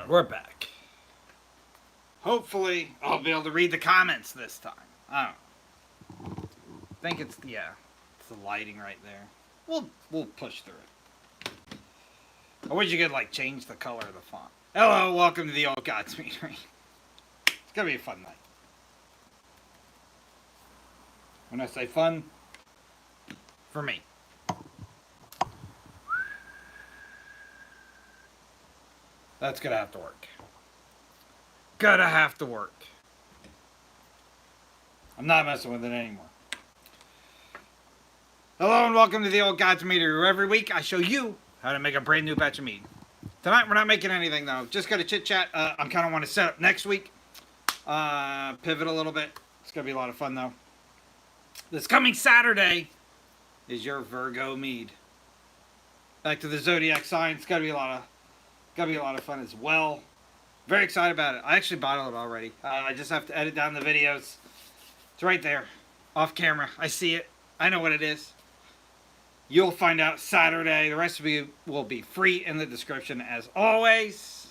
We're back. Hopefully, I'll be able to read the comments this time. I don't think it's the lighting right there. We'll push through it. I wish you could like change the color of the font. Hello, welcome to the Old Gods Meetery. It's gonna be a fun night. When I say fun, for me. That's gonna have to work. Gonna have to work. I'm not messing with it anymore. Hello and welcome to the Old Gods Meetery, where every week I show you how to make a brand new batch of mead. Tonight we're not making anything though. Just gonna chit chat. I'm kind of want to set up next week. Pivot a little bit. It's gonna be a lot of fun though. This coming Saturday is your Virgo mead. Back to the zodiac sign. It's gotta be a lot of fun as well. Very excited about it. I actually bottled it already. I just have to edit down the videos. It's right there, off camera. I see it. I know what it is. You'll find out Saturday. The recipe will be free in the description as always.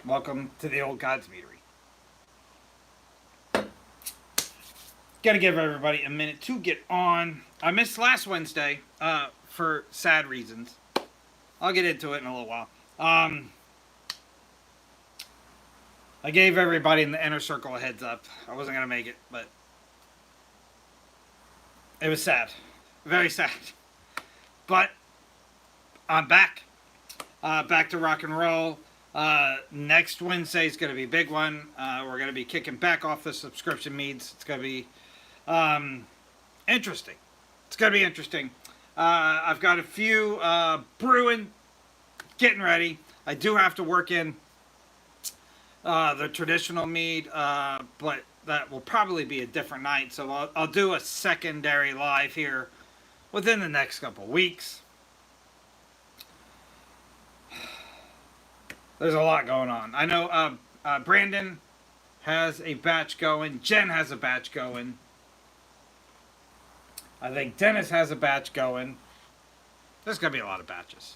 Welcome to the Old Gods Meetery. Gotta give everybody a minute to get on. I missed last Wednesday for sad reasons. I'll get into it in a little while. I gave everybody in the inner circle a heads up. I wasn't going to make it, but it was sad. Very sad. But I'm back. Back to rock and roll. Next Wednesday is going to be a big one. We're going to be kicking back off the subscription meads. It's going to be interesting. It's going to be interesting. I've got a few brewing, getting ready. I do have to work in the traditional mead, but that will probably be a different night. So I'll do a secondary live here within the next couple of weeks. There's a lot going on. I know Brandon has a batch going. Jen has a batch going. I think Dennis has a batch going. There's going to be a lot of batches.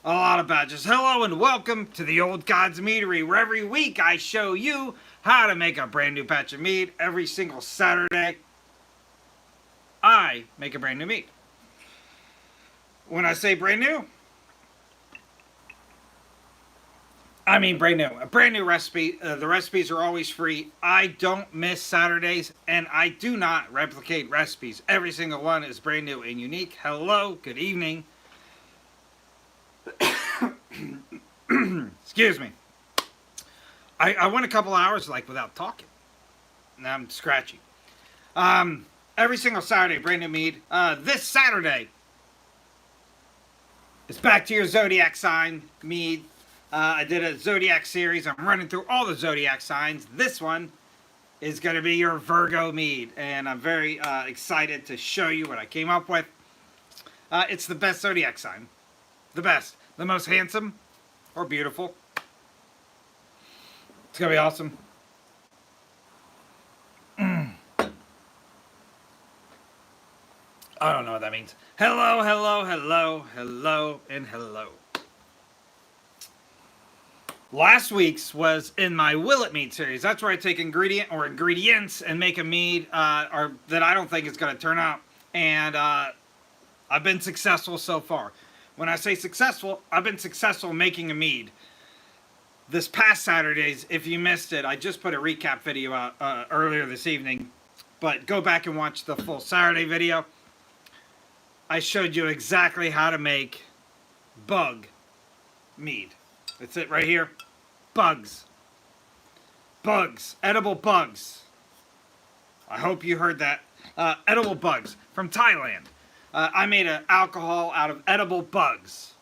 A lot of batches. Hello and welcome to the Old Gods Meetery, where every week I show you how to make a brand new batch of mead. Every single Saturday, I make a brand new mead. When I say brand new, I mean brand new. A brand new recipe. The recipes are always free. I don't miss Saturdays, and I do not replicate recipes. Every single one is brand new and unique. Hello, good evening. Excuse me. I went a couple hours like without talking. Now I'm scratchy. Every single Saturday, brand new mead. This Saturday is back to your zodiac sign mead. I did a zodiac series. I'm running through all the zodiac signs. This one is going to be your Virgo mead, and I'm very excited to show you what I came up with. It's the best zodiac sign. The best. The most handsome or beautiful. It's going to be awesome. I don't know what that means. Hello, hello, hello, hello, and hello. Last week's was in my Will It Mead series. That's where I take ingredients and make a mead or that I don't think is going to turn out. And I've been successful so far. When I say successful, I've been successful making a mead. This past Saturdays, if you missed it, I just put a recap video out earlier this evening. But go back and watch the full Saturday video. I showed you exactly how to make bug mead. That's it right here. Bugs. Bugs. Edible bugs. I hope you heard that. Edible bugs from Thailand. I made an alcohol out of edible bugs.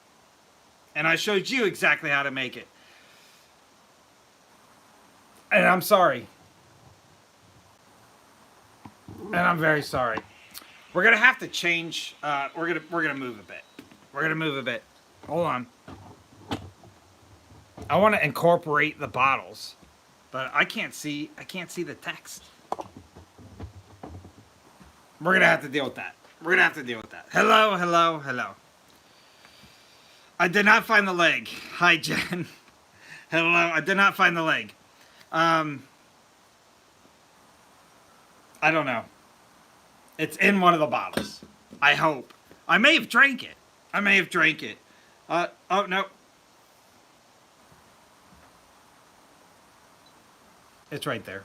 And I showed you exactly how to make it. And I'm sorry. And I'm very sorry. We're gonna have to change. We're gonna move a bit. We're gonna move a bit. Hold on. I want to incorporate the bottles, but I can't see the text. We're gonna have to deal with that. Hello, hello, hello. I did not find the leg. Hi, Jen. Hello. I did not find the leg. I don't know. It's in one of the bottles. I hope. I may have drank it. Oh, no. It's right there.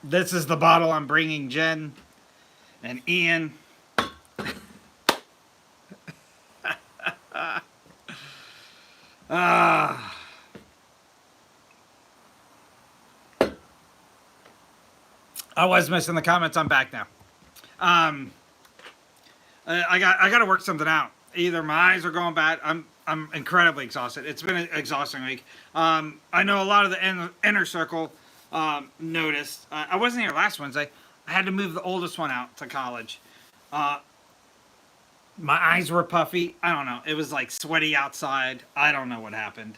This is the bottle I'm bringing Jen and Ian. I was missing the comments. I'm back now. I got to work something out. Either my eyes are going bad. I'm incredibly exhausted. It's been an exhausting week. I know a lot of the inner circle noticed. I wasn't here last Wednesday. I had to move the oldest one out to college. My eyes were puffy. I don't know. It was like sweaty outside. I don't know what happened.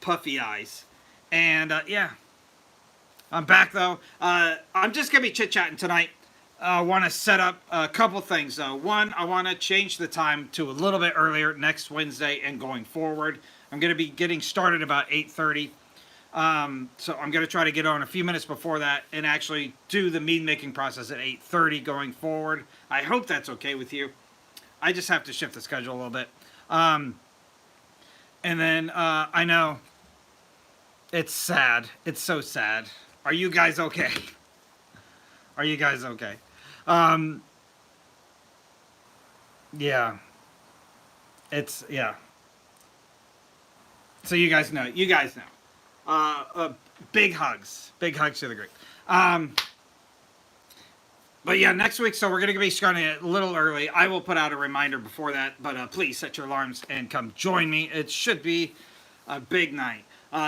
Puffy eyes. And yeah, I'm back though. I'm just going to be chit-chatting tonight. I want to set up a couple things though. One, I want to change the time to a little bit earlier next Wednesday and going forward. I'm going to be getting started about 8:30. So I'm going to try to get on a few minutes before that and actually do the mead making process at 8:30 going forward. I hope that's okay with you. I just have to shift the schedule a little bit. And then I know it's sad. It's so sad. Are you guys okay? Are you guys okay? Yeah. Yeah. So you guys know. Big hugs. Big hugs to the group. But yeah, next week, so we're going to be starting a little early. I will put out a reminder before that, but please set your alarms and come join me. It should be a big night.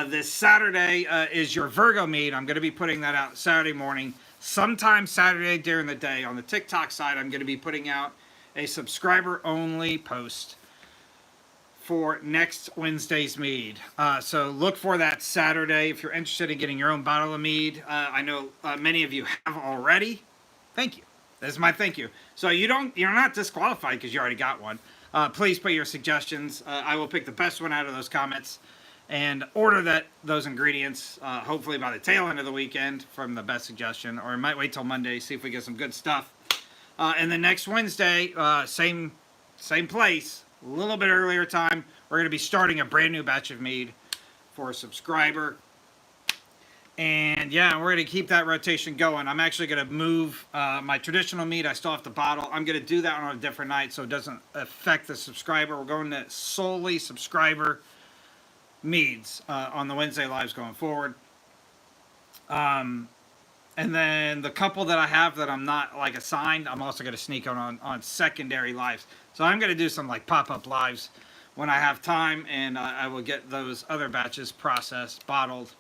This Saturday is your Virgo meet. I'm going to be putting that out Saturday morning. Sometime Saturday during the day on the TikTok side, I'm going to be putting out a subscriber-only post for next Wednesday's mead. So look for that Saturday if you're interested in getting your own bottle of mead. I know many of you have already. Thank you. This is my thank you. So you're not disqualified because you already got one. Please put your suggestions. I will pick the best one out of those comments and order those ingredients hopefully by the tail end of the weekend from the best suggestion, or I might wait till Monday, see if we get some good stuff. And then next Wednesday, same place, a little bit earlier time, we're going to be starting a brand new batch of mead for a subscriber. And yeah, we're going to keep that rotation going. I'm actually going to move my traditional mead. I still have to bottle. I'm going to do that on a different night so it doesn't affect the subscriber. We're going to solely subscriber meads on the Wednesday lives going forward. And then the couple that I have that I'm not like assigned, I'm also going to sneak on secondary lives. So I'm going to do some like pop-up lives when I have time, and I will get those other batches processed, bottled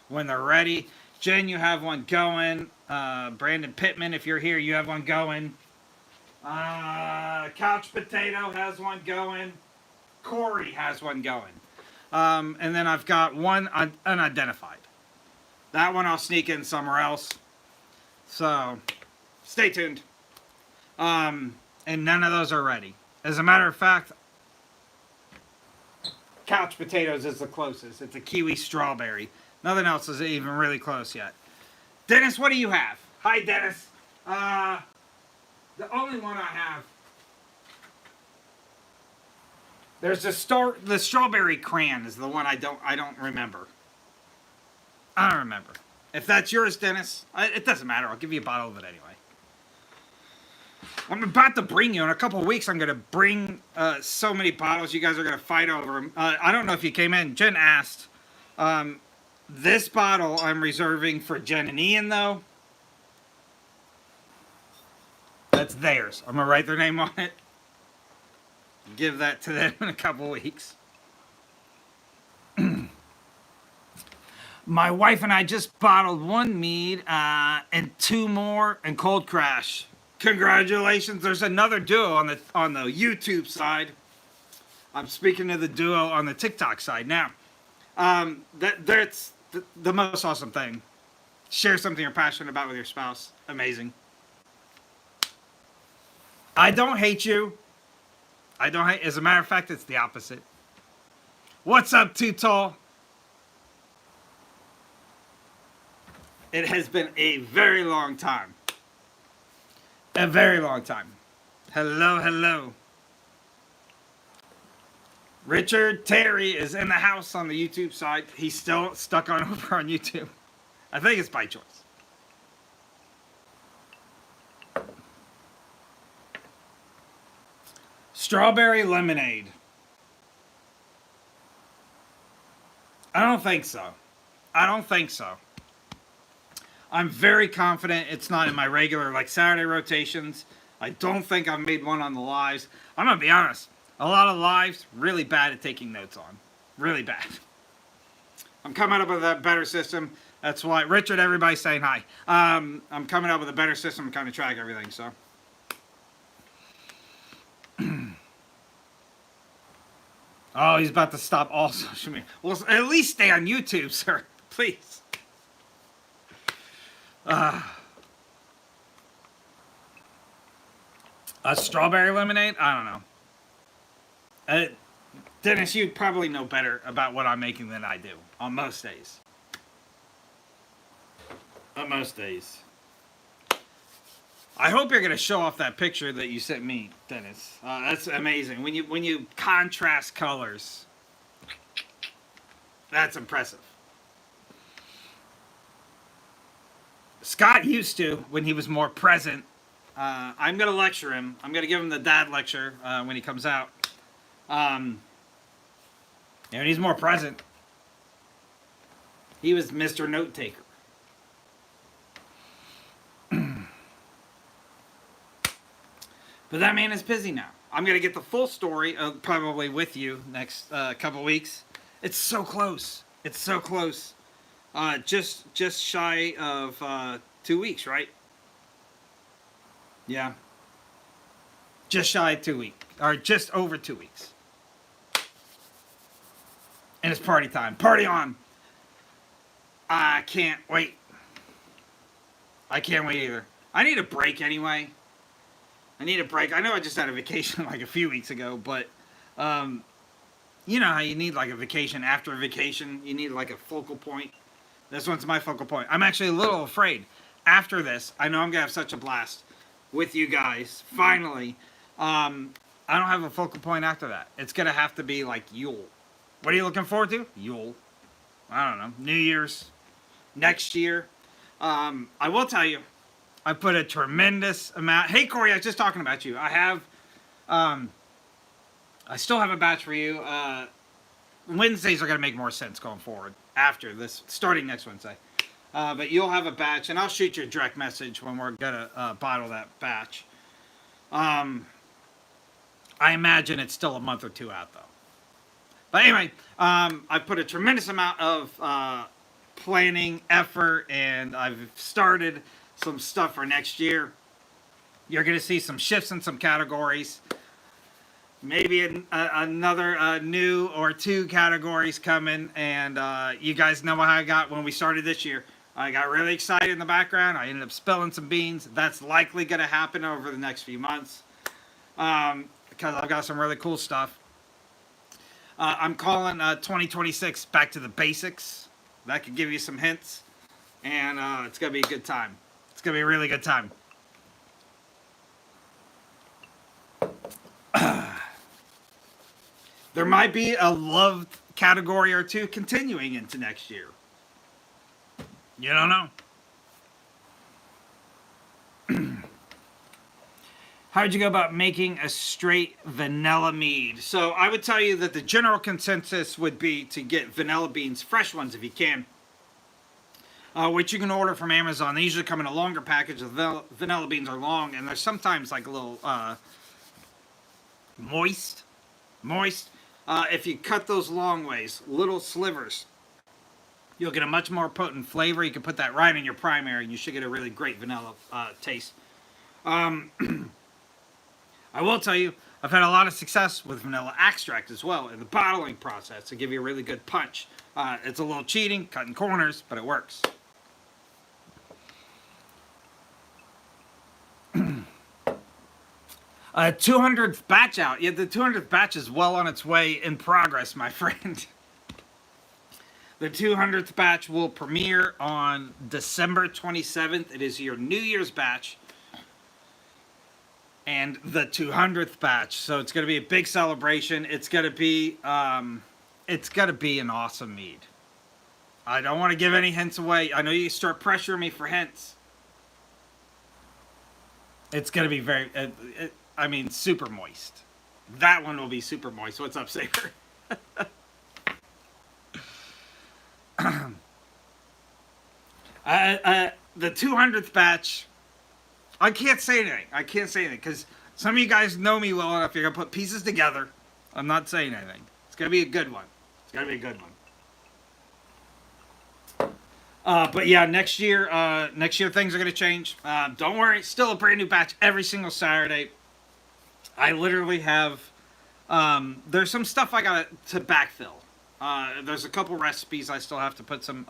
when they're ready. Jen, you have one going. Brandon Pittman, if you're here, you have one going. Couch Potato has one going. Corey has one going. And then I've got one unidentified. That one I'll sneak in somewhere else. So, stay tuned. And none of those are ready. As a matter of fact, Couch Potatoes is the closest. It's a kiwi strawberry. Nothing else is even really close yet. Dennis, what do you have? Hi, Dennis. The only one I have. There's the strawberry crayon is the one I don't remember. I don't remember. If that's yours, Dennis, it doesn't matter. I'll give you a bottle of it anyway. I'm about to bring you in a couple of weeks. I'm going to bring so many bottles. You guys are going to fight over them. I don't know if you came in. Jen asked. This bottle I'm reserving for Jen and Ian, though. That's theirs. I'm going to write their name on it. Give that to them in a couple weeks. My wife and I just bottled one mead and two more in Cold Crash. Congratulations. There's another duo on the YouTube side. I'm speaking to the duo on the TikTok side now. That's the most awesome thing. Share something you're passionate about with your spouse. Amazing. I don't hate you. I don't hate. As a matter of fact, it's the opposite. What's up, Too Tall? It has been a very long time. A very long time. Hello, hello. Richard Terry is in the house on the YouTube side. He's still stuck on over on YouTube. I think it's by choice. Strawberry lemonade. I don't think so. I don't think so. I'm very confident it's not in my regular, like, Saturday rotations. I don't think I've made one on the lives. I'm going to be honest. A lot of lives, really bad at taking notes on. Really bad. I'm coming up with a better system. That's why, Richard, everybody's saying hi. I'm coming up with a better system to kind of track everything, so. Oh, he's about to stop all social media. Well, at least stay on YouTube, sir. Please. A strawberry lemonade? I don't know. Dennis, you probably know better about what I'm making than I do on most days. On most days. I hope you're going to show off that picture that you sent me, Dennis. That's amazing. When you contrast colors, that's impressive. Scott used to, when he was more present. I'm going to lecture him. I'm going to give him the dad lecture when he comes out. And he's more present. He was Mr. Note Taker. But that man is busy now. I'm going to get the full story probably with you next couple weeks. It's so close. It's so close. Just shy of 2 weeks, right? Yeah. Just shy of 2 weeks. Or just over 2 weeks. And it's party time. Party on! I can't wait. I can't wait either. I need a break anyway. I need a break. I know I just had a vacation like a few weeks ago, but you know how you need like a vacation after a vacation. You need like a focal point. This one's my focal point. I'm actually a little afraid. After this, I know I'm going to have such a blast with you guys. Finally. I don't have a focal point after that. It's going to have to be like Yule. What are you looking forward to? Yule. I don't know. New Year's. Next year. I will tell you. I put a tremendous amount. Hey, Corey, I was just talking about you. I have, I still have a batch for you. Wednesdays are going to make more sense going forward after this, starting next Wednesday. But you'll have a batch, and I'll shoot you a direct message when we're going to bottle that batch. I imagine it's still a month or two out, though. But anyway, I put a tremendous amount of planning, effort, and I've started some stuff for next year. You're going to see some shifts in some categories. Maybe another new or two categories coming. And you guys know how I got when we started this year. I got really excited in the background. I ended up spilling some beans. That's likely going to happen over the next few months. Because I've got some really cool stuff. I'm calling 2026 back to the basics. That could give you some hints. And it's going to be a good time. It's going to be a really good time. There might be a loved category or two continuing into next year. You don't know. How'd you go about making a straight vanilla mead? So I would tell you that the general consensus would be to get vanilla beans, fresh ones if you can. Which you can order from Amazon. They usually come in a longer package. The vanilla beans are long, and they're sometimes like a little moist. If you cut those long ways, little slivers, you'll get a much more potent flavor. You can put that right in your primary, and you should get a really great vanilla taste. I will tell you, I've had a lot of success with vanilla extract as well in the bottling process to give you a really good punch. It's a little cheating, cutting corners, but it works. 200th batch out. Yeah, the 200th batch is well on its way in progress, my friend. The 200th batch will premiere on December 27th. It is your New Year's batch. And the 200th batch. So it's going to be a big celebration. It's going to be an awesome mead. I don't want to give any hints away. I know you start pressuring me for hints. It's going to be very, super moist. That one will be super moist. What's up, Saber? The 200th batch, I can't say anything because some of you guys know me well enough. You're going to put pieces together. I'm not saying anything. It's going to be a good one. But yeah, next year things are going to change. Don't worry, still a brand new batch every single Saturday. I literally have, there's some stuff I got to backfill. There's a couple recipes I still have to put some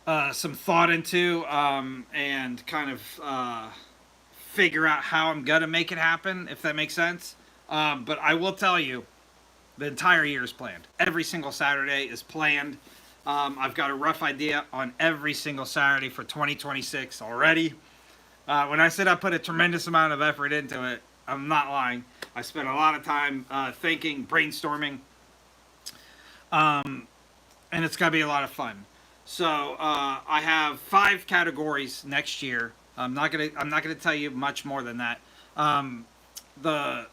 thought into, and kind of figure out how I'm going to make it happen, if that makes sense. But I will tell you, the entire year is planned. Every single Saturday is planned. I've got a rough idea on every single Saturday for 2026 already. When I said I put a tremendous amount of effort into it, I'm not lying. I spent a lot of time thinking, brainstorming, and it's going to be a lot of fun. So I have 5 categories next year. I'm not gonna tell you much more than that. The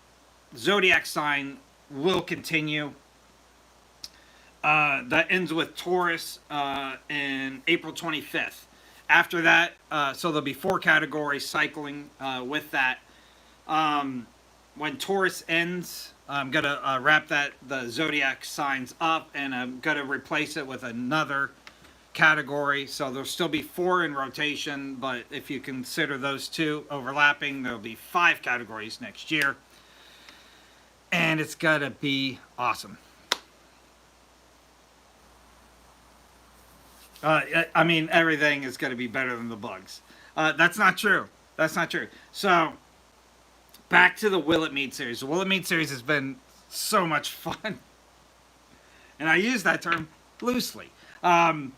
zodiac sign will continue. That ends with Taurus in April 25th. After that, so there'll be 4 categories cycling with that. When Taurus ends, I'm going to wrap the zodiac signs up, and I'm going to replace it with another category. So there'll still be 4 in rotation, but if you consider those 2 overlapping, there'll be 5 categories next year. And it's going to be awesome. Everything is going to be better than the bugs. That's not true. So, back to the Will It Mead series. The Will It Mead series has been so much fun. And I use that term loosely. I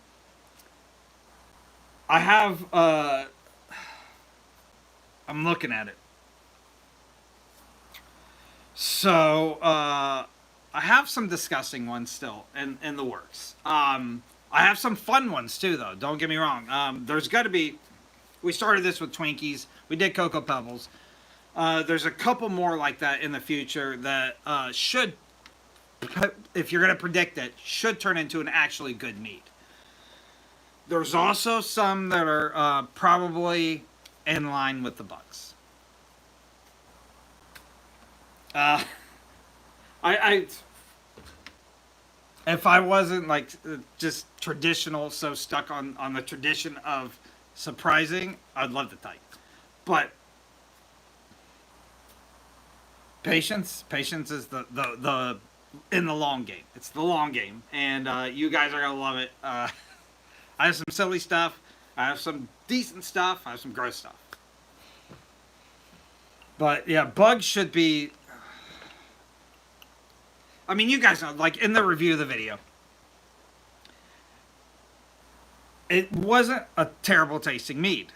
have, I'm looking at it. So, I have some disgusting ones still in the works. I have some fun ones too, though. Don't get me wrong. There's got to be. We started this with Twinkies. We did Cocoa Pebbles. There's a couple more like that in the future that should, if you're going to predict it, should turn into an actually good mead. There's also some that are probably in line with the bugs. If I wasn't like just traditional, so stuck on the tradition of surprising, I'd love to type. But patience is the in the long game. It's the long game, and you guys are gonna love it. I have some silly stuff. I have some decent stuff. I have some gross stuff. But yeah, bugs should be. You guys know, like in the review of the video, it wasn't a terrible tasting mead.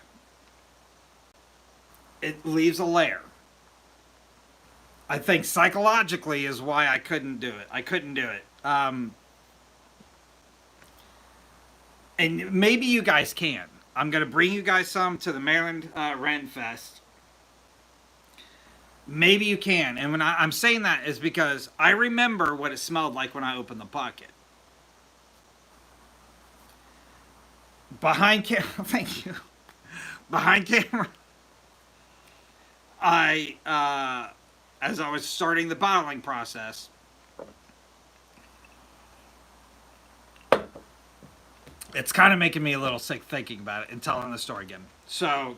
It leaves a layer. I think psychologically is why I couldn't do it. And maybe you guys can. I'm going to bring you guys some to the Maryland Ren Fest. Maybe you can. And when I'm saying that is because I remember what it smelled like when I opened the bucket. Behind camera, thank you. Behind camera, as I was starting the bottling process, it's kind of making me a little sick thinking about it and telling the story again. So,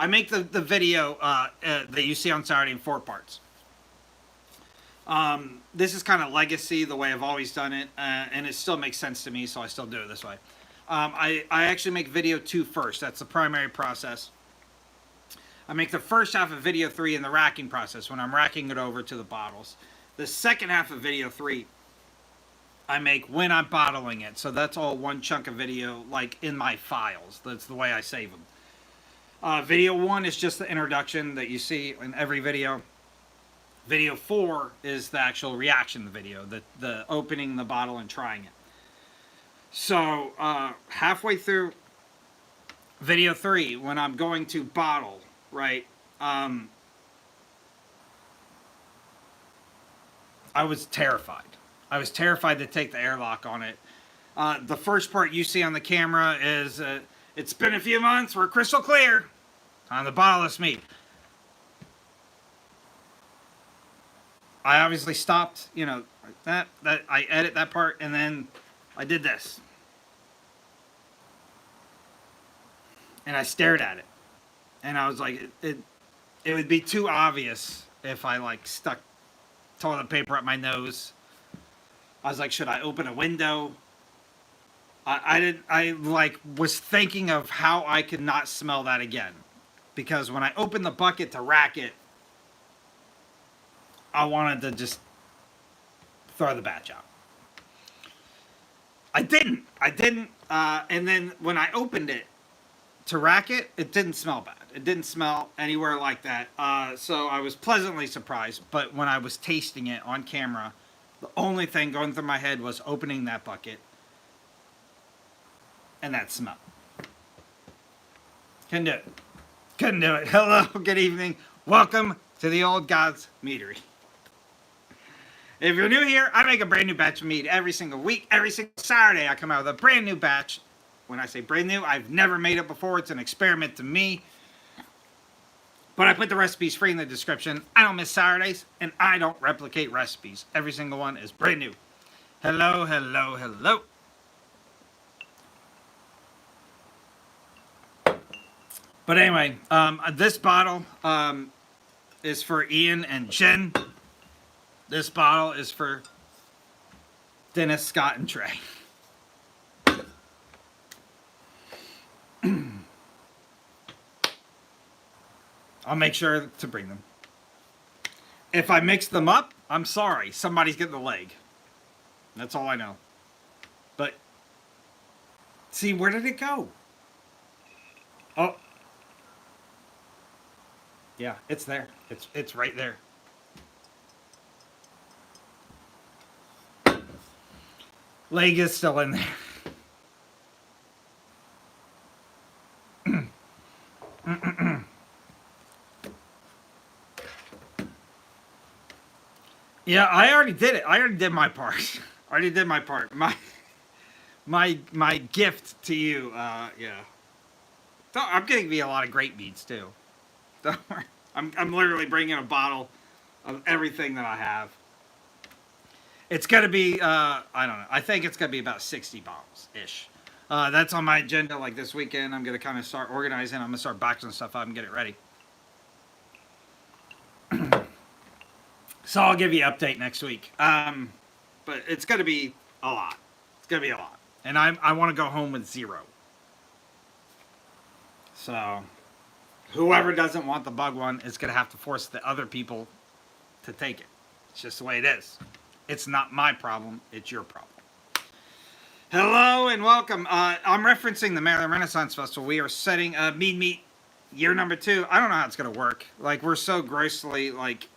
I make the video that you see on Saturday in 4 parts. This is kind of legacy, the way I've always done it, and it still makes sense to me, so I still do it this way. I actually make video 2 first. That's the primary process. I make the first half of video 3 in the racking process when I'm racking it over to the bottles. The second half of video 3 I make when I'm bottling it. So that's all one chunk of video, like in my files. That's the way I save them. Video 1 is just the introduction that you see in every video. Video 4 is the actual reaction video, the opening the bottle and trying it. So halfway through video 3, when I'm going to bottle, right, I was terrified. I was terrified to take the airlock on it. The first part you see on the camera is, it's been a few months, we're crystal clear on the bottleless Mead. I obviously stopped, you know, that I edit that part, and then I did this. And I stared at it. And I was like, it would be too obvious if I, like, stuck toilet paper up my nose. I was like, should I open a window? I was thinking of how I could not smell that again. Because when I opened the bucket to rack it, I wanted to just throw the batch out. I didn't. And then when I opened it to rack it, it didn't smell bad. It didn't smell anywhere like that. So I was pleasantly surprised. But when I was tasting it on camera, the only thing going through my head was opening that bucket and that smell. Couldn't do it. Couldn't do it. Hello, good evening. Welcome to the Old God's Meadery. If you're new here, I make a brand new batch of mead every single week. Every single Saturday, I come out with a brand new batch. When I say brand new, I've never made it before. It's an experiment to me. But I put the recipes free in the description. I don't miss Saturdays, and I don't replicate recipes. Every single one is brand new. Hello, hello, hello. But anyway, this bottle is for Ian and Jen. This bottle is for Dennis, Scott, and Trey. I'll make sure to bring them. If I mix them up, I'm sorry. Somebody's getting the leg. That's all I know. But, see, where did it go? Oh. Yeah, it's there. It's right there. Leg is still in there. Yeah, I already did it. I already did my part. I already did my part. My gift to you. Yeah. I'm gonna give you a lot of great meads too. Don't worry. I'm literally bringing a bottle of everything that I have. It's gonna be I don't know. I think it's gonna be about 60 bottles ish. That's on my agenda. Like this weekend, I'm gonna kind of start organizing. I'm gonna start boxing stuff up and get it ready. So I'll give you an update next week. But it's gonna be a lot. It's gonna be a lot, and I want to go home with 0. So whoever doesn't want the bug one is gonna have to force the other people to take it. It's just the way it is. It's not my problem. It's your problem. Hello and welcome. I'm referencing the Maryland Renaissance Festival. We are setting Mead Meet year number 2. I don't know how it's going to work. Like, we're so grossly, like,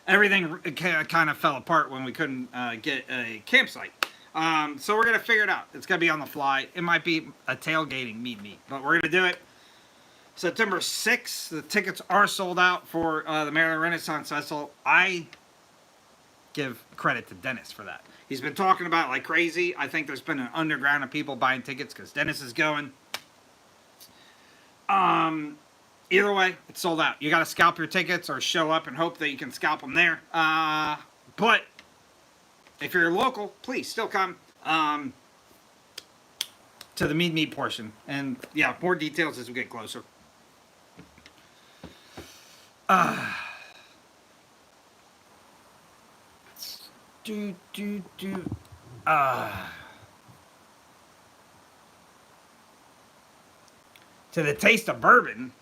everything kind of fell apart when we couldn't get a campsite. So we're going to figure it out. It's going to be on the fly. It might be a tailgating Mead Meet, but we're going to do it. September 6th, the tickets are sold out for the Maryland Renaissance Festival. I give credit to Dennis for that. He's been talking about it like crazy. I think there's been an underground of people buying tickets because Dennis is going. Either way, it's sold out. You got to scalp your tickets or show up and hope that you can scalp them there. But if you're local, please still come to the Mead Meet portion. And yeah, more details as we get closer. To the taste of bourbon.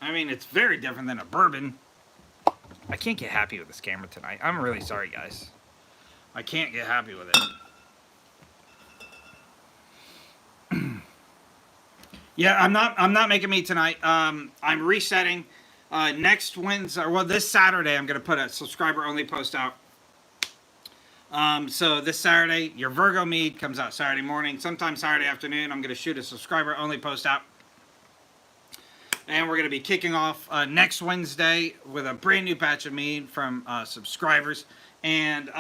I mean, it's very different than a bourbon. I can't get happy with this camera tonight. I'm really sorry, guys. I can't get happy with it. Yeah, I'm not making meat tonight. I'm resetting. Next Wednesday, well, this Saturday, I'm going to put a subscriber-only post out. So this Saturday, your Virgo mead comes out Saturday morning. Sometime Saturday afternoon, I'm going to shoot a subscriber-only post out. And we're going to be kicking off next Wednesday with a brand new batch of mead from subscribers. And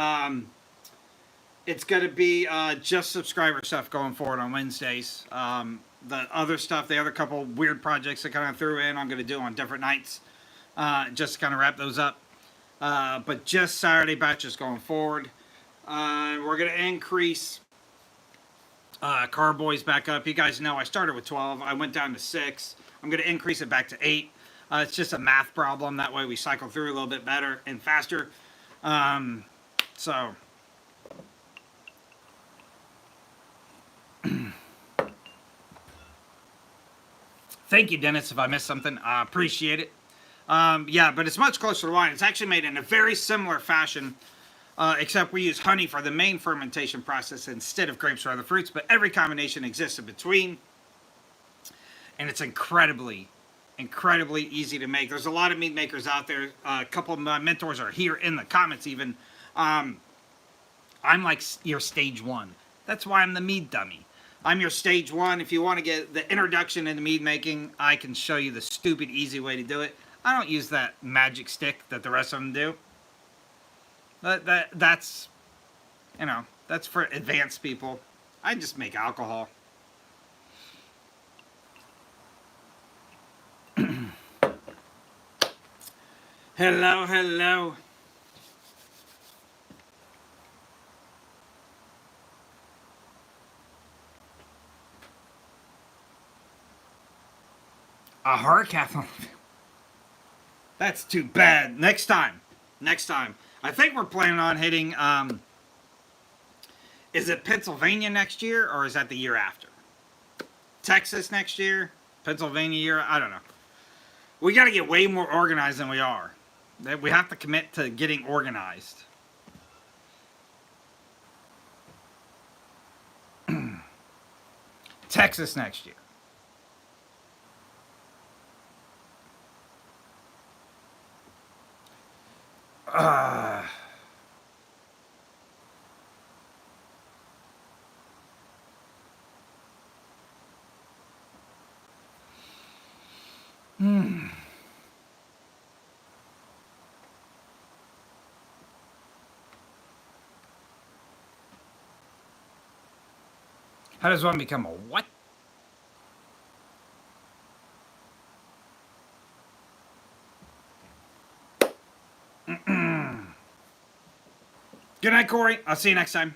it's going to be just subscriber stuff going forward on Wednesdays. The other stuff, the other couple weird projects that kind of threw in, I'm going to do on different nights. Just to kind of wrap those up. But just Saturday batches going forward. We're going to increase Carboys back up. You guys know I started with 12. I went down to 6. I'm going to increase it back to 8. It's just a math problem. That way we cycle through a little bit better and faster. So... Thank you, Dennis, if I missed something. I appreciate it. Yeah, but it's much closer to wine. It's actually made in a very similar fashion, except we use honey for the main fermentation process instead of grapes or other fruits, but every combination exists in between. And it's incredibly easy to make. There's a lot of mead makers out there. A couple of my mentors are here in the comments even. I'm like your stage 1. That's why I'm the Mead Dummy. I'm your stage 1. If you want to get the introduction into mead making, I can show you the stupid easy way to do it. I don't use that magic stick that the rest of them do. That's, you know, that's for advanced people. I just make alcohol. Hello. A hard cap on. That's too bad. Next time. I think we're planning on hitting, is it Pennsylvania next year, or is that the year after? Texas next year? Pennsylvania year? I don't know. We got to get way more organized than we are. We have to commit to getting organized. Texas next year. How does one become a what? Good night, Corey. I'll see you next time.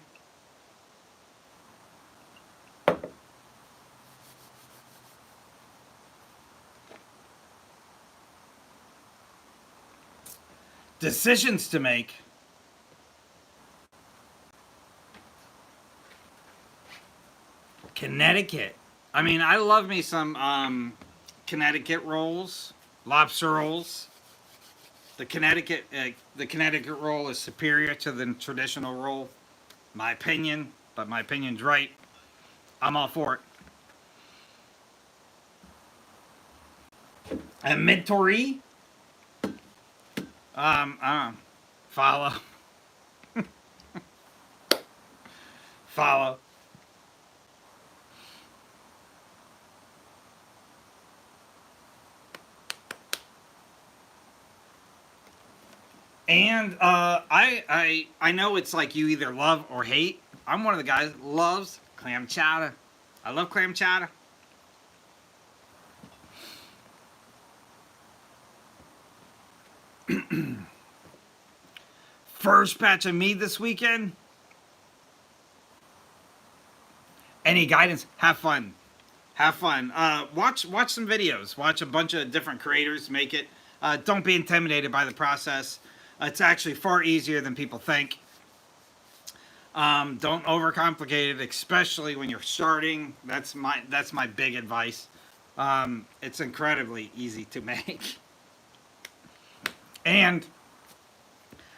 Decisions to make. Connecticut. I mean, I love me some Connecticut rolls, lobster rolls. The Connecticut roll is superior to the traditional roll. My opinion, but my opinion's right. I'm all for it. And Midtory. Follow. Follow. And I know it's like you either love or hate. I'm one of the guys that loves clam chowder. I love clam chowder. First batch of mead this weekend. Any guidance? Have fun. Have fun. Watch some videos. Watch a bunch of different creators make it. Don't be intimidated by the process. It's actually far easier than people think. Don't overcomplicate it, especially when you're starting. That's my big advice. It's incredibly easy to make. And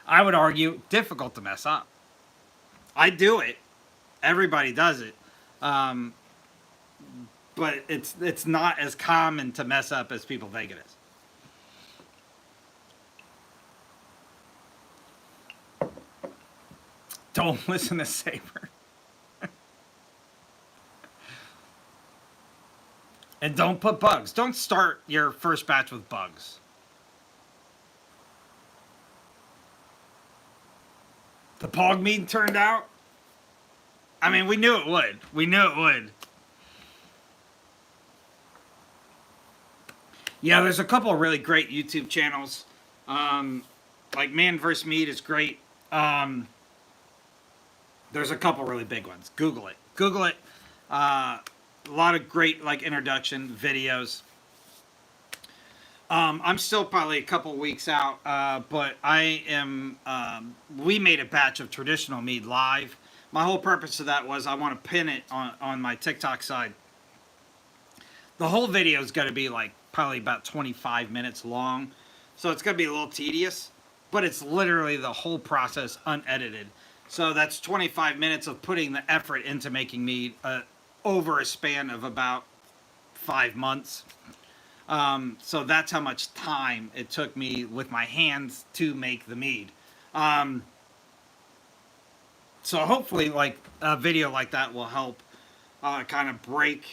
I would argue difficult to mess up. I do it. Everybody does it. Um, but it's not as common to mess up as people think it is. Don't listen to Saber. And don't put bugs. Don't start your first batch with bugs. The Pog mead turned out. I mean, we knew it would. We knew it would. Yeah, there's a couple of really great YouTube channels. Like Man vs. Mead is great. There's a couple really big ones. Google it. Google it. A lot of great like introduction videos. I'm still probably a couple weeks out, but I am. We made a batch of traditional mead live. My whole purpose of that was I want to pin it on my TikTok side. The whole video is going to be like probably about 25 minutes long, so it's going to be a little tedious, but it's literally the whole process unedited. So that's 25 minutes of putting the effort into making mead over a span of about 5 months. So that's how much time it took me with my hands to make the mead. So hopefully, like a video like that will help kind of break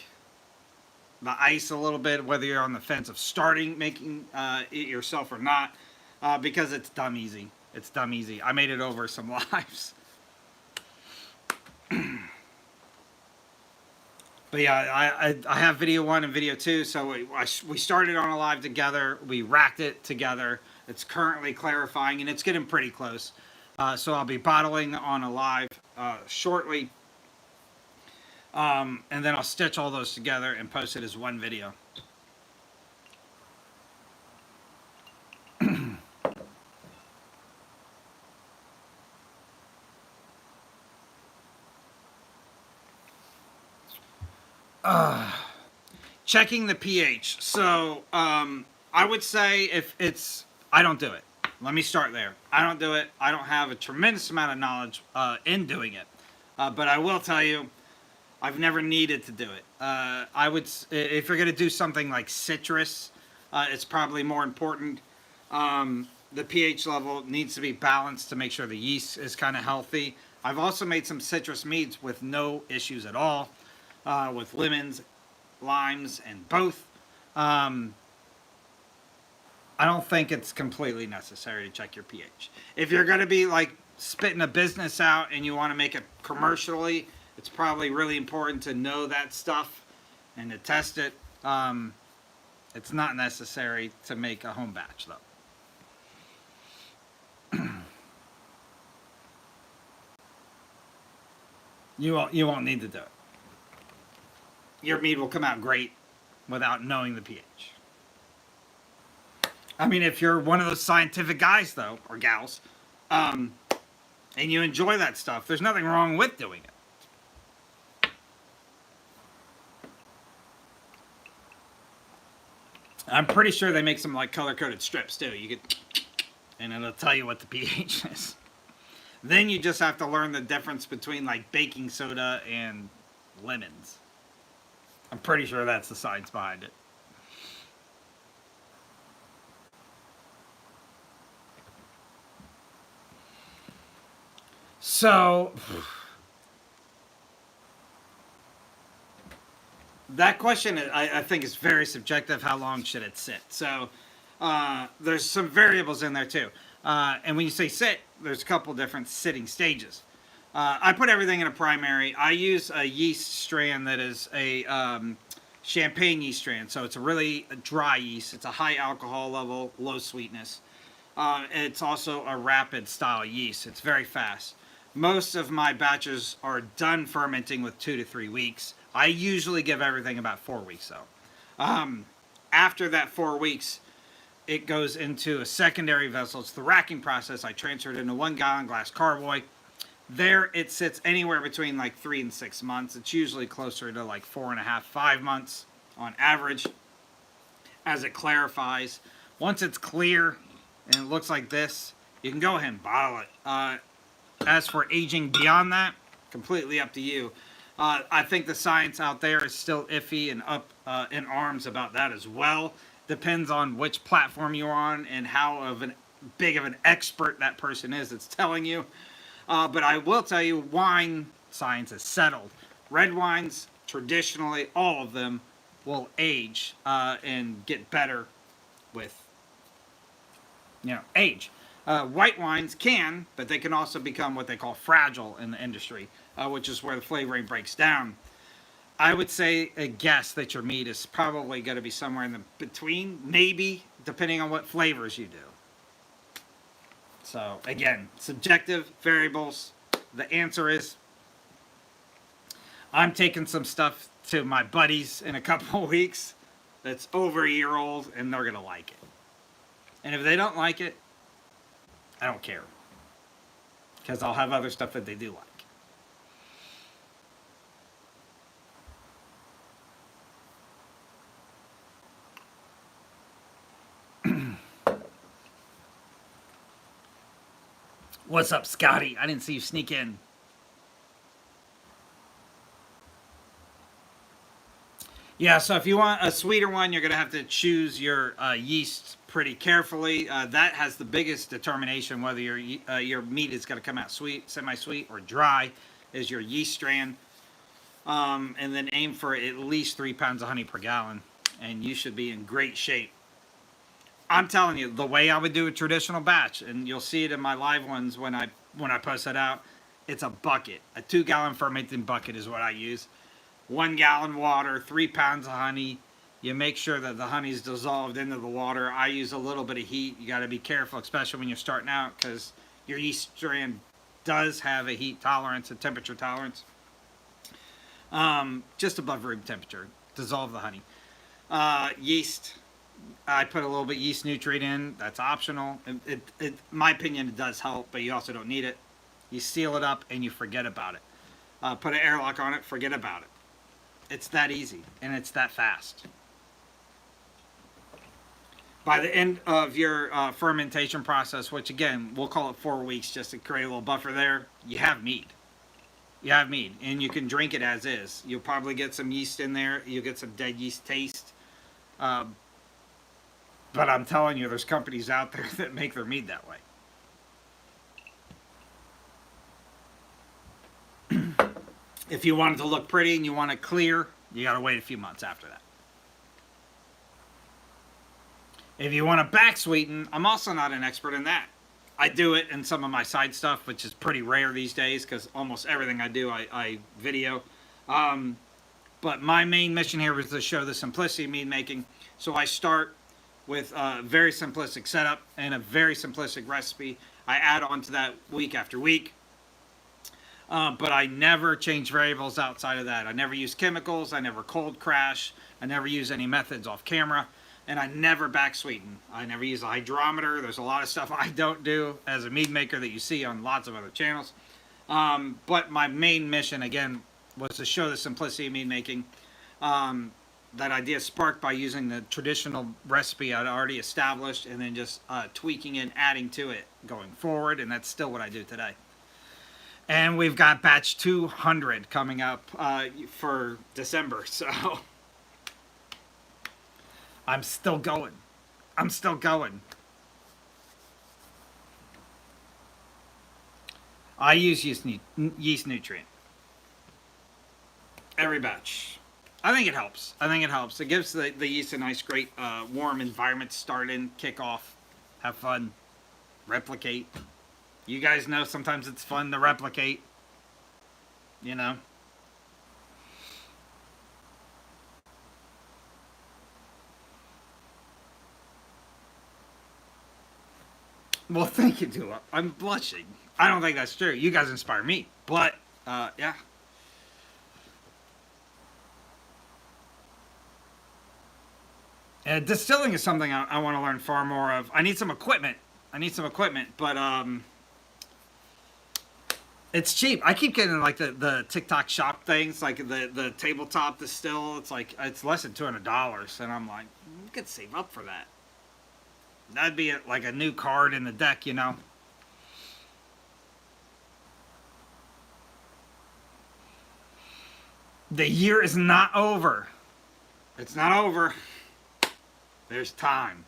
the ice a little bit, whether you're on the fence of starting making it yourself or not, because it's dumb easy. It's dumb easy. I made it over some lives. But yeah, I have video 1 and video 2. So we started on a live together. We racked it together. It's currently clarifying, and it's getting pretty close. So I'll be bottling on a live shortly. And then I'll stitch all those together and post it as one video. Checking the pH. So I would say if it's, I don't do it. Let me start there. I don't do it. I don't have a tremendous amount of knowledge in doing it. But I will tell you, I've never needed to do it. I would, if you're going to do something like citrus, it's probably more important. The pH level needs to be balanced to make sure the yeast is kind of healthy. I've also made some citrus meads with no issues at all, with lemons, limes, and both. I don't think it's completely necessary to check your pH. If you're going to be like spitting a business out and you want to make it commercially, it's probably really important to know that stuff and to test it. It's not necessary to make a home batch, though. You won't need to do it. Your mead will come out great without knowing the pH. I mean, if you're one of those scientific guys, though, or gals, and you enjoy that stuff, there's nothing wrong with doing it. I'm pretty sure they make some like color-coded strips too. You could, and it'll tell you what the pH is. Then you just have to learn the difference between like baking soda and lemons. I'm pretty sure that's the science behind it. So that question, I think, is very subjective. How long should it sit? So there's some variables in there too. And when you say sit, there's a couple different sitting stages. I put everything in a primary. I use a yeast strand that is a champagne yeast strand. So it's a really dry yeast. It's a high alcohol level, low sweetness. It's also a rapid style yeast. It's very fast. Most of my batches are done fermenting with 2 to 3 weeks. I usually give everything about 4 weeks though. After that 4 weeks, it goes into a secondary vessel. It's the racking process. I transfer it into 1 gallon glass carboy. There it sits anywhere between like 3 and 6 months. It's usually closer to like 4.5, 5 months. on average as it clarifies. Once it's clear and it looks like this, you can go ahead and bottle it. As for aging beyond that, completely up to you. I think the science out there is still iffy and up in arms about that as well. Depends on which platform you're on and how big of an expert that person is that's telling you. But I will tell you, wine science is settled. Red wines, traditionally, all of them will age and get better with, age. White wines can, but they can also become what they call fragile in the industry, which is where the flavoring breaks down. I would say a guess that your mead is probably going to be somewhere in the between, maybe, depending on what flavors you do. So, again, subjective variables. The answer is, I'm taking some stuff to my buddies in a couple of weeks that's over a year old, and they're going to like it. And if they don't like it, I don't care. Because I'll have other stuff that they do like. What's up, Scotty? I didn't see you sneak in. Yeah, so if you want a sweeter one, you're going to have to choose your yeast pretty carefully. That has the biggest determination whether your meat is going to come out sweet, semi-sweet, or dry, is your yeast strain. And then aim for at least 3 pounds of honey per gallon, and you should be in great shape. I'm telling you, the way I would do a traditional batch, and you'll see it in my live ones when I post that out, it's a bucket. A 2-gallon fermenting bucket is what I use. 1 gallon water, 3 pounds of honey. You make sure that the honey's dissolved into the water. I use a little bit of heat. You got to be careful, especially when you're starting out, because your yeast strain does have a heat tolerance, a temperature tolerance. Just above room temperature. Dissolve the honey. Yeast. I put a little bit yeast nutrient in. That's optional. In my opinion, it does help, but you also don't need it. You seal it up and you forget about it. Put an airlock on it, forget about it. It's that easy, and it's that fast. By the end of your fermentation process, which again, we'll call it 4 weeks just to create a little buffer there, you have mead. You have mead, and you can drink it as is. You'll probably get some yeast in there. You'll get some dead yeast taste. But I'm telling you, there's companies out there that make their mead that way. If you want it to look pretty and you want it clear, you got to wait a few months after that. If you want to back sweeten, I'm also not an expert in that. I do it in some of my side stuff, which is pretty rare these days because almost everything I do, I video. But my main mission here is to show the simplicity of mead making. So I start with a very simplistic setup and a very simplistic recipe. I add on to that week after week. But I never change variables outside of that. I never use chemicals. I never cold crash. I never use any methods off camera. And I never back sweeten. I never use a hydrometer. There's a lot of stuff I don't do as a mead maker that you see on lots of other channels. But my main mission, again, was to show the simplicity of mead making. That idea sparked by using the traditional recipe I'd already established and then just tweaking and adding to it going forward. And that's still what I do today. And we've got batch 200 coming up for December. So I'm still going. I'm still going. I use yeast nutrient. Every batch. I think it helps. I think it helps. It gives the yeast a nice, great, warm environment to start in, kick off, have fun, replicate. You guys know sometimes it's fun to replicate, you know. Well, thank you, Dula. I'm blushing. I don't think that's true. You guys inspire me. But, yeah. Distilling is something I want to learn far more of. I need some equipment. But It's cheap. I keep getting like the TikTok shop things, like the tabletop distill. It's like it's less than $200, and I'm like, you could save up for that. That'd be like a new card in the deck, you know. The year is not over. It's not over. There's time.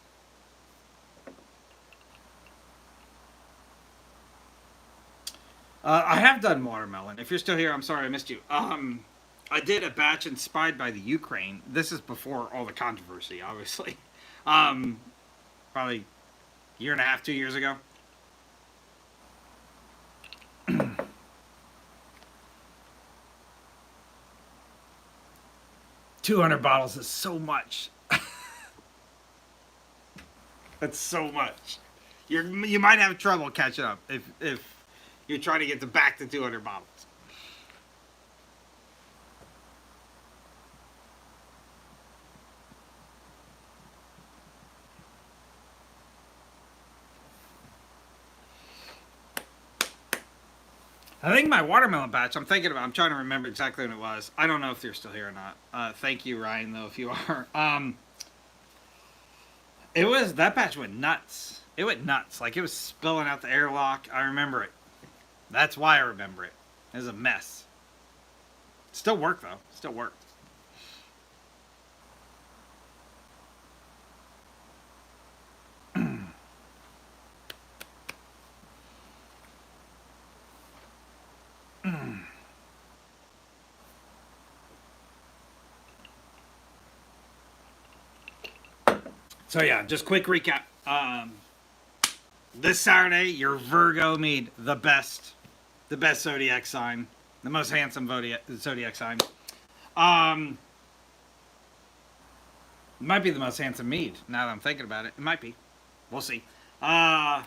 I have done watermelon. If you're still here, I'm sorry I missed you. I did a batch inspired by the Ukraine. This is before all the controversy, obviously. Um, Probably a year and a half, 2 years ago. 200 bottles is so much. That's so much. You might have trouble catching up if you're trying to get to back to 200 bottles. I think my watermelon batch, I'm trying to remember exactly when it was. I don't know if you're still here or not. Thank you, Ryan, though, if you are. That batch went nuts. It went nuts. Like, it was spilling out the airlock. I remember it. That's why I remember it. It was a mess. Still worked, though. Still worked. So yeah, just quick recap. This Saturday, your Virgo Mead, the best zodiac sign, the most handsome zodiac sign. Might be the most handsome Mead. Now that I'm thinking about it, it might be. We'll see. I'm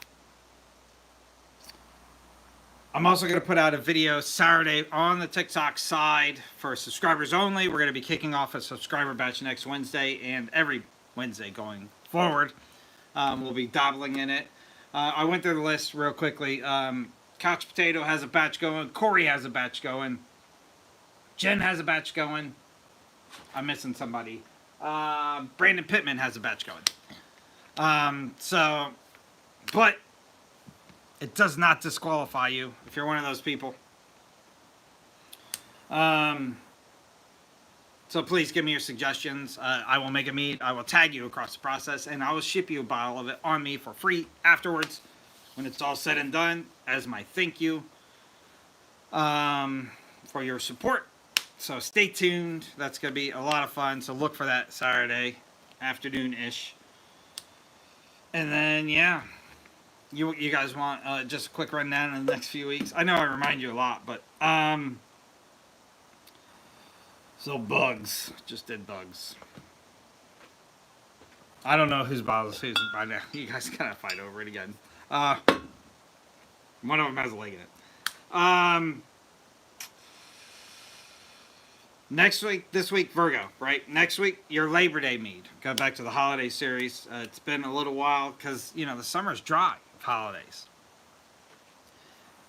also going to put out a video Saturday on the TikTok side for subscribers only. We're going to be kicking off a subscriber batch next Wednesday and every Wednesday going forward. We'll be dabbling in it. I went through the list real quickly. Couch Potato has a batch going. Corey has a batch going. Jen has a batch going. I'm missing somebody. Brandon Pittman has a batch going. But it does not disqualify you if you're one of those people. So please give me your suggestions. I will make a mead. I will tag you across the process, and I will ship you a bottle of it on me for free afterwards when it's all said and done as my thank you for your support. So stay tuned. That's going to be a lot of fun. So look for that Saturday afternoon-ish. And then, yeah, you guys want just a quick rundown in the next few weeks? I know I remind you a lot, but so bugs. Just did bugs. I don't know whose bottle is whose by now. You guys kind of fight over it again. One of them has a leg in it. This week, Virgo, right? Next week, your Labor Day mead. Go back to the holiday series. It's been a little while because, the summer's dry of holidays.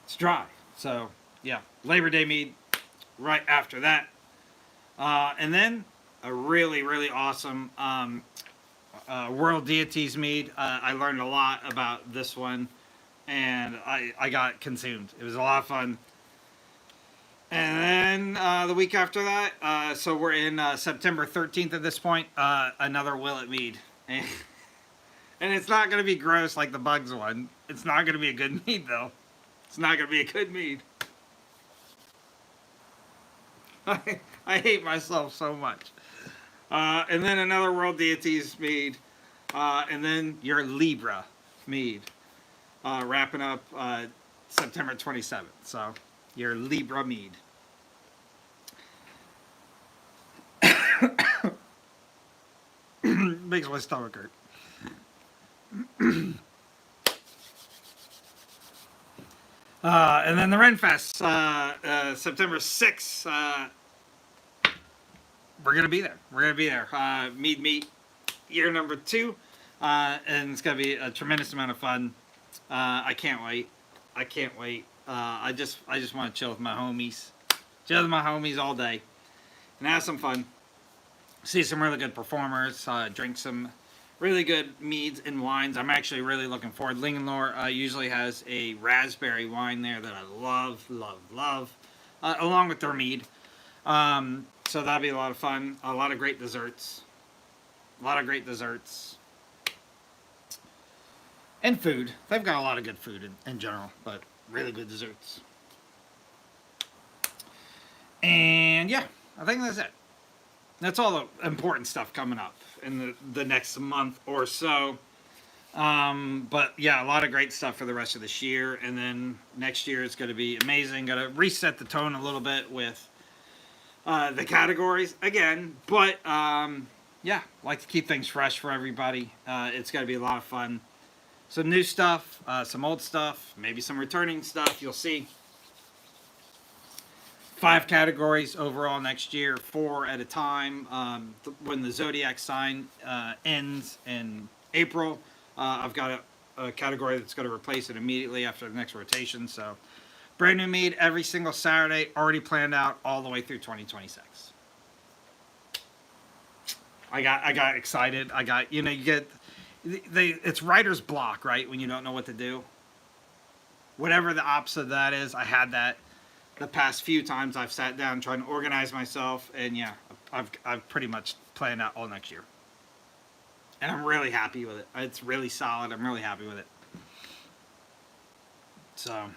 It's dry. So, yeah, Labor Day mead right after that. And then a really, really awesome World Deities mead. I learned a lot about this one, and I got consumed. It was a lot of fun. And then the week after that, so we're in September 13th at this point, another Willet mead. And it's not going to be gross like the bugs one. It's not going to be a good mead, though. It's not going to be a good mead. I hate myself so much. And then another World Deities mead. And then your Libra mead. Wrapping up September 27th. So, your Libra mead. Makes my stomach hurt. And then the Renfest, September 6th. We're going to be there. We're going to be there. Mead Meet, year number 2. And it's going to be a tremendous amount of fun. I can't wait. I can't wait. I just want to chill with my homies. Chill with my homies all day. And have some fun. See some really good performers. Drink some really good meads and wines. I'm actually really looking forward. Lingenlore usually has a raspberry wine there that I love, love, love. Along with their mead. So that'll be a lot of fun. A lot of great desserts. A lot of great desserts. And food. They've got a lot of good food in general, but really good desserts. And yeah, I think that's it. That's all the important stuff coming up in the next month or so. But yeah, a lot of great stuff for the rest of this year. And then next year it's going to be amazing. Got to reset the tone a little bit with the categories again. But yeah, like to keep things fresh for everybody. It's going to be a lot of fun. Some new stuff, some old stuff, maybe some returning stuff. You'll see. 5 categories overall next year, 4 at a time. When the zodiac sign ends in April, I've got a category that's going to replace it immediately after the next rotation. So, brand new mead every single Saturday, already planned out all the way through 2026. I got excited. You get it's writer's block, right? When you don't know what to do. Whatever the opposite of that is, I had that the past few times I've sat down trying to organize myself, and yeah, I've pretty much planned out all next year. And I'm really happy with it. It's really solid. I'm really happy with it. So,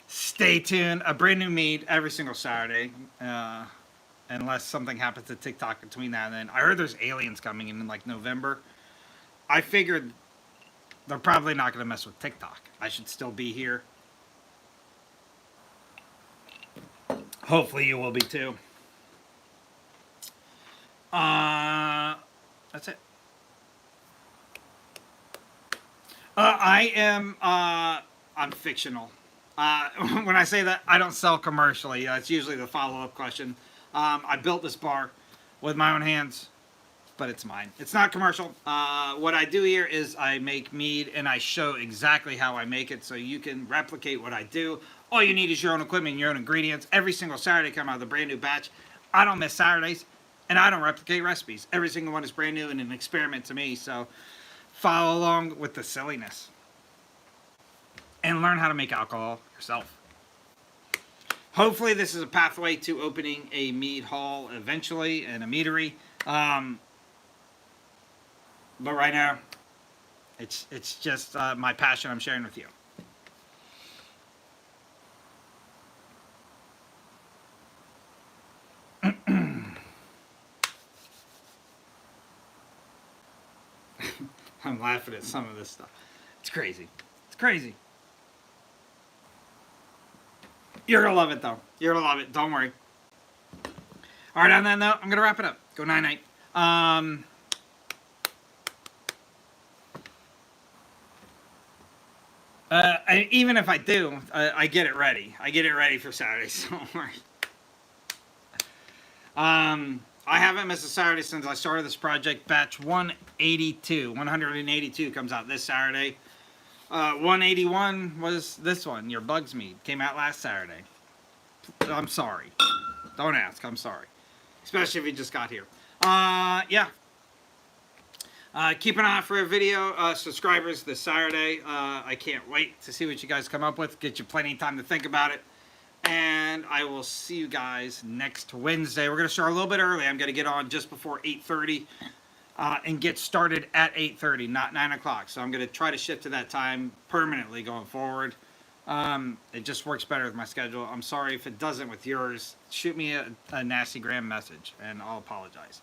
stay tuned. A brand new mead every single Saturday. Unless something happens to TikTok between now and then. I heard there's aliens coming in like November. I figured they're probably not going to mess with TikTok. I should still be here. Hopefully you will be too. That's it. I'm fictional. When I say that, I don't sell commercially. That's usually the follow-up question. I built this bar with my own hands, but it's mine. It's not commercial. What I do here is I make mead, and I show exactly how I make it, so you can replicate what I do. All you need is your own equipment and your own ingredients. Every single Saturday come out with a brand new batch. I don't miss Saturdays, and I don't replicate recipes. Every single one is brand new and an experiment to me, so follow along with the silliness. And learn how to make alcohol yourself. Hopefully this is a pathway to opening a mead hall eventually and a meadery. But right now, it's just my passion I'm sharing with you. I'm laughing at some of this stuff. It's crazy. It's crazy. You're going to love it, though. You're going to love it. Don't worry. All right, on that note, I'm going to wrap it up. Go night-night. Even if I do, I get it ready. I get it ready for Saturday, so don't worry. I haven't missed a Saturday since I started this project. Batch 182 comes out this Saturday. 181 was this one, your Bugs Mead. Came out last Saturday. I'm sorry. Don't ask. I'm sorry. Especially if you just got here. Yeah. Keep an eye out for a video. Subscribers this Saturday. I can't wait to see what you guys come up with. Get you plenty of time to think about it. And I will see you guys next Wednesday. We're going to start a little bit early. I'm going to get on just before 8:30 and get started at 8:30, not 9 o'clock. So I'm going to try to shift to that time permanently going forward. It just works better with my schedule. I'm sorry if it doesn't with yours. Shoot me a nasty gram message, and I'll apologize.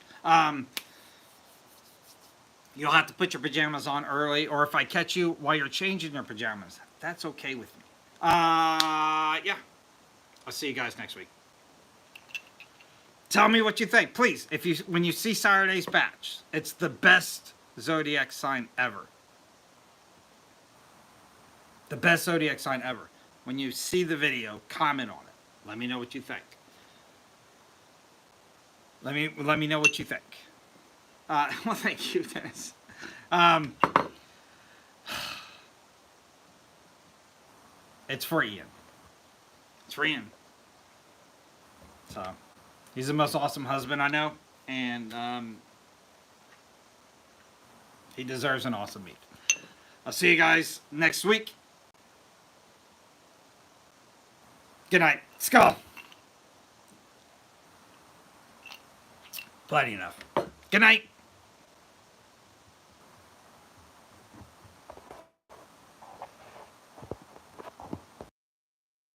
You'll have to put your pajamas on early, or if I catch you while you're changing your pajamas, that's okay with me. Yeah. I'll see you guys next week. Tell me what you think, please. When you see Saturday's batch, it's the best zodiac sign ever. The best zodiac sign ever. When you see the video, comment on it. Let me know what you think. Let me know what you think. Well, thank you, Dennis. It's for Ian. freeing. So, he's the most awesome husband I know, and he deserves an awesome meat. I'll see you guys next week. Good night. Skull. Plenty enough. Good night.